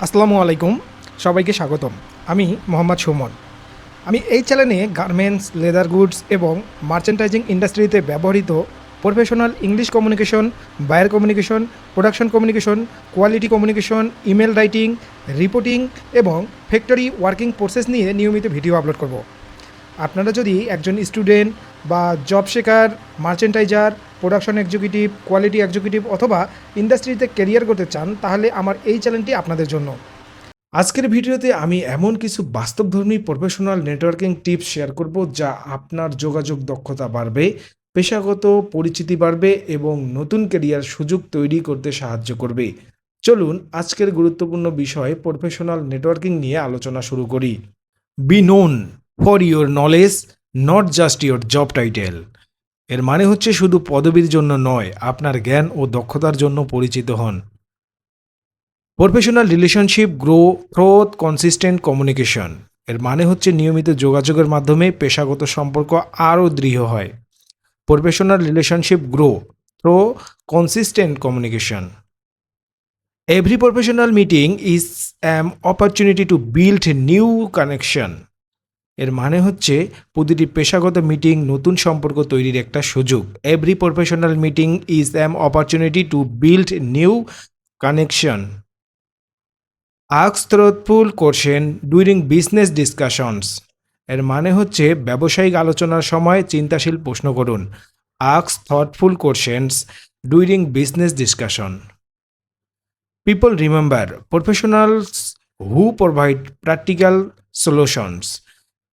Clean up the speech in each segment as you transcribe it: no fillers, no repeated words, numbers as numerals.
আসসালামু আলাইকুম, সবাইকে স্বাগতম। আমি মোহাম্মদ সুমন। আমি এই চ্যানেলে গার্মেন্টস, লেদার গুডস এবং মার্চেন্টাইজিং ইন্ডাস্ট্রিতে ব্যবহৃত professional English communication, buyer communication, production communication, quality communication, email writing, reporting এবং ফ্যাক্টরি ওয়ার্কিং প্রসেস নিয়ে নিয়মিত ভিডিও আপলোড করব। আপনারা যদি একজন স্টুডেন্ট বা জব শেখার, মার্চেন্টাইজার, প্রোডাকশন এক্সিকিউটিভ, কোয়ালিটি এক্সিকিউটিভ অথবা ইন্ডাস্ট্রিতে ক্যারিয়ার করতে চান, তাহলে আমার এই চ্যানেলটি আপনাদের জন্য। আজকের ভিডিওতে আমি এমন কিছু বাস্তবধর্মী প্রফেশনাল নেটওয়ার্কিং টিপস শেয়ার করব যা আপনার যোগাযোগ দক্ষতা বাড়বে, পেশাগত পরিচিতি বাড়বে এবং নতুন ক্যারিয়ার সুযোগ তৈরি করতে সাহায্য করবে। চলুন আজকের গুরুত্বপূর্ণ বিষয় প্রফেশনাল নেটওয়ার্কিং নিয়ে আলোচনা শুরু করি। Be known for your knowledge, not just your job title. এর মানে হচ্ছে শুধু পদবীর জন্য নয়, আপনার জ্ঞান ও দক্ষতার জন্য পরিচিত হন। Professional relationship grow through consistent communication. এর মানে হচ্ছে নিয়মিত যোগাযোগের মাধ্যমে পেশাগত সম্পর্ক আরও দৃঢ় হয়। Professional relationship grow through consistent communication. Every professional meeting is an opportunity to build new connection. এর মানে হচ্ছে প্রতিটি পেশাগত মিটিং নতুন সম্পর্ক তৈরির একটা সুযোগ। Every professional meeting is an opportunity to build new connection. Ask thoughtful question during business discussions. এর মানে হচ্ছে ব্যবসায়িক আলোচনার সময় চিন্তাশীল প্রশ্ন করুন। Ask thoughtful questions during business discussion. People remember professionals who provide practical solutions.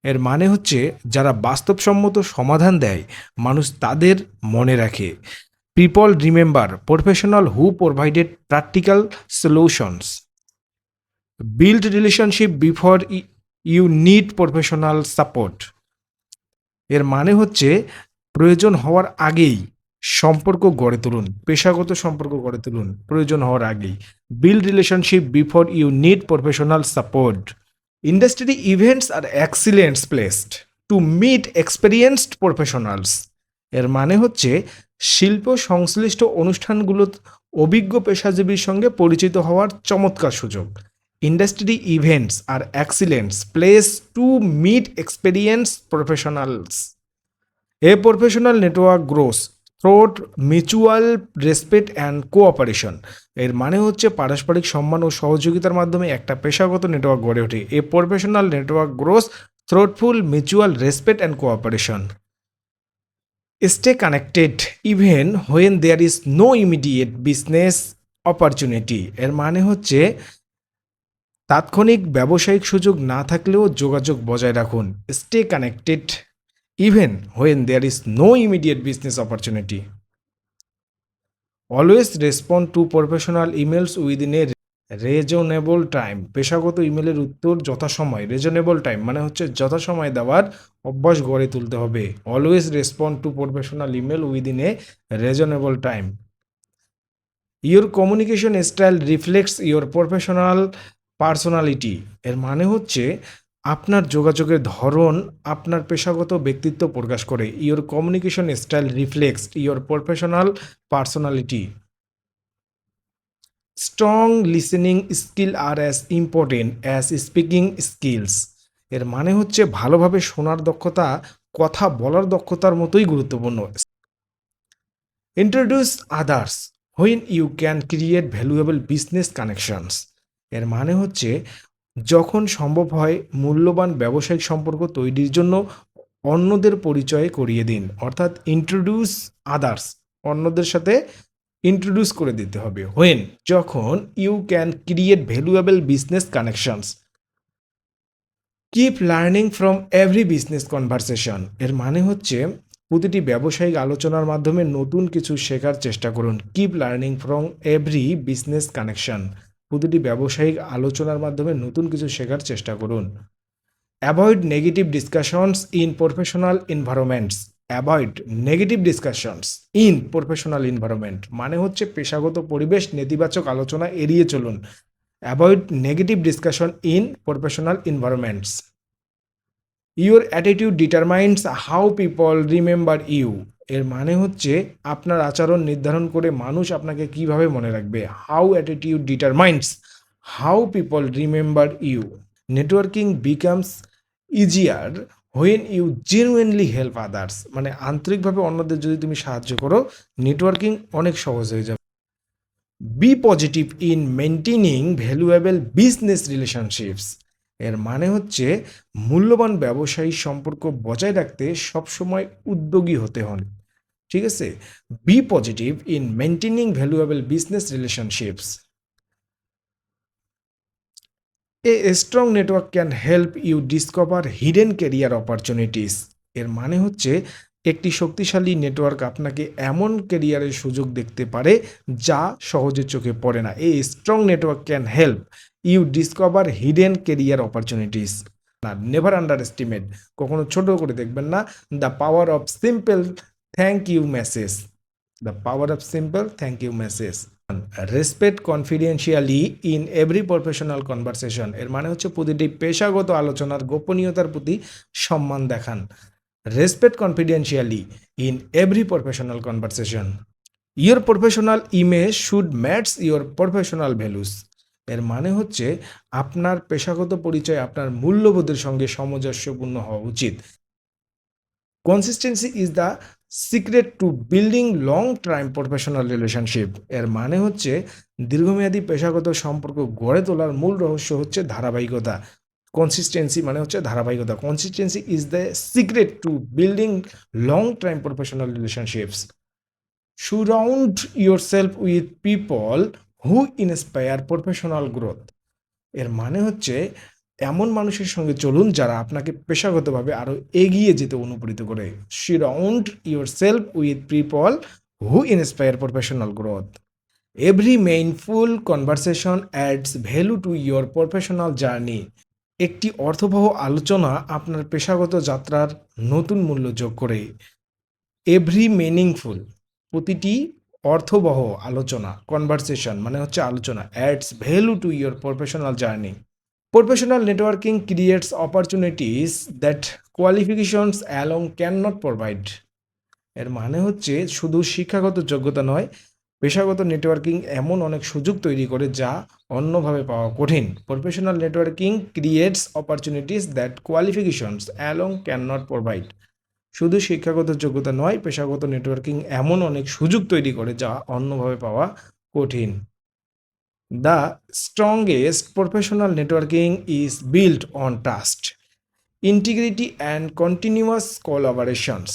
এর মানে হচ্ছে যারা বাস্তবসম্মত সমাধান দেয়, মানুষ তাদের মনে রাখে। People remember professional who provided practical solutions. Build relationship before you need professional support. এর মানে হচ্ছে প্রয়োজন হওয়ার আগেই সম্পর্ক গড়ে তুলুন, পেশাগত সম্পর্ক গড়ে তুলুন প্রয়োজন হওয়ার আগেই। Build relationship before you need professional support. Industry events are excellence placed to meet experienced professionals. এর মানে হচ্ছে শিল্প সংশ্লিষ্ট অনুষ্ঠানগুলো অভিজ্ঞ পেশাজীবীর সঙ্গে পরিচিত হওয়ার চমৎকার সুযোগ। Industry events are excellence place to meet experience professionals. A professional network grows through mutual respect and cooperation. এর মানে হচ্ছে পারস্পরিক সম্মান ও সহযোগিতার মাধ্যমে একটা পেশাগত নেটওয়ার্ক গড়ে ওঠে। A professional network grows thoughtful mutual respect and cooperation. Stay connected even when there is no immediate business opportunity. এর মানে হচ্ছে তাৎক্ষণিক ব্যবসায়িক সুযোগ না থাকলেও যোগাযোগ বজায় রাখুন। Stay connected even when there is no immediate business opportunity. Always respond to professional emails within a reasonable time. পেশাগত ইমেলের উত্তর যথাসময়, রিজনেবল টাইম মানে হচ্ছে যথাসময় দেওয়ার অভ্যাস গড়ে তুলতে হবে। Always respond to professional email within a reasonable time. Your communication style reflects your professional personality. এর মানে হচ্ছে আপনার যোগাযোগের ধরন আপনার পেশাগত ব্যক্তিত্ব প্রকাশ করে। Your communication style reflects your professional personality. Strong listening skill are as important as speaking skills. এর মানে হচ্ছে ভালোভাবে শোনার দক্ষতা কথা বলার দক্ষতার মতোই গুরুত্বপূর্ণ। Introduce others when you can create valuable business connections. এর মানে হচ্ছে যখন সম্ভব হয় মূল্যবান ব্যবসায়িক সম্পর্ক তৈরির জন্য অন্যদের পরিচয় করিয়ে দিন। অর্থাৎ ইন্ট্রোডিউস আদার্স, অন্যদের সাথে ইন্ট্রোডিউস করে দিতে হবে। হোয়েন যখন you can create valuable business connections. Keep learning from every business conversation. এর মানে হচ্ছে প্রতিটি ব্যবসায়িক আলোচনার মাধ্যমে নতুন কিছু শেখার চেষ্টা করুন। Keep learning from every business connection. প্রতিটি ব্যবসায়িক আলোচনার মাধ্যমে নতুন কিছু শেখার চেষ্টা করুন। Avoid negative discussions in professional environments. Avoid negative discussions in professional environment মানে হচ্ছে পেশাগত পরিবেশ নেতিবাচক আলোচনা এড়িয়ে চলুন। Avoid negative discussion in professional environments. Your attitude determines how people remember you. এর মানে হচ্ছে আপনার আচরণ নির্ধারণ করে মানুষ আপনাকে কিভাবে মনে রাখবে। How attitude determines how people remember you. Networking becomes easier when you genuinely help others. মানে আন্তরিকভাবে অন্যদের যদি তুমি সাহায্য করো, নেটওয়ার্কিং অনেক সহজ হয়ে যাবে। Be positive in maintaining valuable business relationships. এর মানে হচ্ছে মূল্যবান ব্যবসায়ী সম্পর্ক বজায় রাখতে সবসময় উদ্যোগী হতে হন। ঠিক আছে, be positive in maintaining valuable business relationships. A strong network can help you discover hidden career opportunities. এর মানে হচ্ছে একটি শক্তিশালী নেটওয়ার্ক আপনাকে এমন ক্যারিয়ারের সুযোগ দেখতে পারে যা সহজে চোখে পড়ে না। A strong network can help you discover hidden career opportunities. না, নেভার আন্ডার এস্টিমেট, কখনো ছোট করে দেখবেন না the power of simple thank you message. The power of simple thank you message. Respect confidentially in every professional conversation. এর মানে হচ্ছে প্রতিটি পেশাগত আলোচনার গোপনীয়তার প্রতি সম্মান দেখান। Respect confidentially in every professional conversation. Your professional image should match your professional values. এর মানে হচ্ছে আপনার পেশাগত পরিচয় আপনার মূল্যবোধের সঙ্গে সামঞ্জস্যপূর্ণ হওয়া উচিত। Consistency is the secret two building long time professional relationship. এর মানে হচ্ছে দীর্ঘমেয়াদী পেশাগত সম্পর্ক গড়ে তোলার মূল রহস্য হচ্ছে ধারাবাহিকতা। কনসিস্টেন্সি মানে হচ্ছে ধারাবাহিকতা। Consistency is the secret two building long time professional relationships. Surround yourself with people who inspire professional growth. এর মানে হচ্ছে এমন মানুষের সঙ্গে চলুন যারা আপনাকে পেশাগতভাবে আরও এগিয়ে যেতে অনুপ্রাণিত করে। Surround yourself with people who inspire professional growth. Every meaningful conversation ads value to your professional journey. একটি অর্থবহ আলোচনা আপনার পেশাগত যাত্রার নতুন মূল্য যোগ করে। এভরি মিনিংফুল, প্রতিটি অর্থবহ আলোচনা, কনভারসেশন মানে হচ্ছে আলোচনা, adds value to your professional journey. Professional networking creates opportunities that qualifications along can not provide. এর মানে হচ্ছে শুধু শিক্ষাগত যোগ্যতা নয়, পেশাগত নেটওয়ার্কিং এমন অনেক সুযোগ তৈরি করে যা অন্যভাবে পাওয়া কঠিন। Professional networking creates opportunities that qualifications along can not provide. শুধু শিক্ষাগত যোগ্যতা নয়, পেশাগত নেটওয়ার্কিং এমন অনেক সুযোগ তৈরি করে যা অন্যভাবে পাওয়া কঠিন। The strongest professional networking is built on trust, integrity and continuous কোলাবোরেশনস।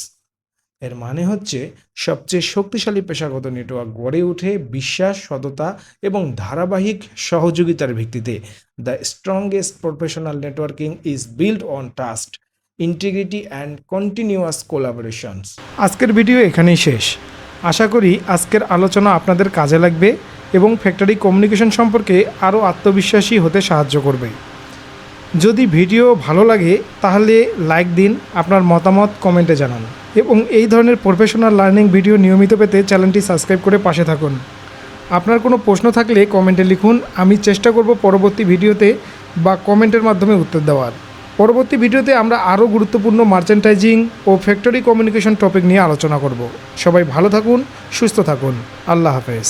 এর মানে হচ্ছে সবচেয়ে শক্তিশালী পেশাগত নেটওয়ার্ক গড়ে ওঠে বিশ্বাস, সততা এবং ধারাবাহিক সহযোগিতার ভিত্তিতে। The strongest professional networking is built on trust, integrity and continuous কোলাবোরেশনস। আজকের ভিডিও এখানেই শেষ। আশা করি আজকের আলোচনা আপনাদের কাজে লাগবে এবং ফ্যাক্টরি কমিউনিকেশন সম্পর্কে আরও আত্মবিশ্বাসী হতে সাহায্য করবে। যদি ভিডিও ভালো লাগে তাহলে লাইক দিন, আপনার মতামত কমেন্টে জানান এবং এই ধরনের প্রফেশনাল লার্নিং ভিডিও নিয়মিত পেতে চ্যানেলটি সাবস্ক্রাইব করে পাশে থাকুন। আপনার কোনো প্রশ্ন থাকলে কমেন্টে লিখুন, আমি চেষ্টা করব পরবর্তী ভিডিওতে বা কমেন্টের মাধ্যমে উত্তর দেওয়ার। পরবর্তী ভিডিওতে আমরা আরও গুরুত্বপূর্ণ মার্চেন্টাইজিং ও ফ্যাক্টরি কমিউনিকেশন টপিক নিয়ে আলোচনা করব। সবাই ভালো থাকুন, সুস্থ থাকুন। আল্লাহ হাফেজ।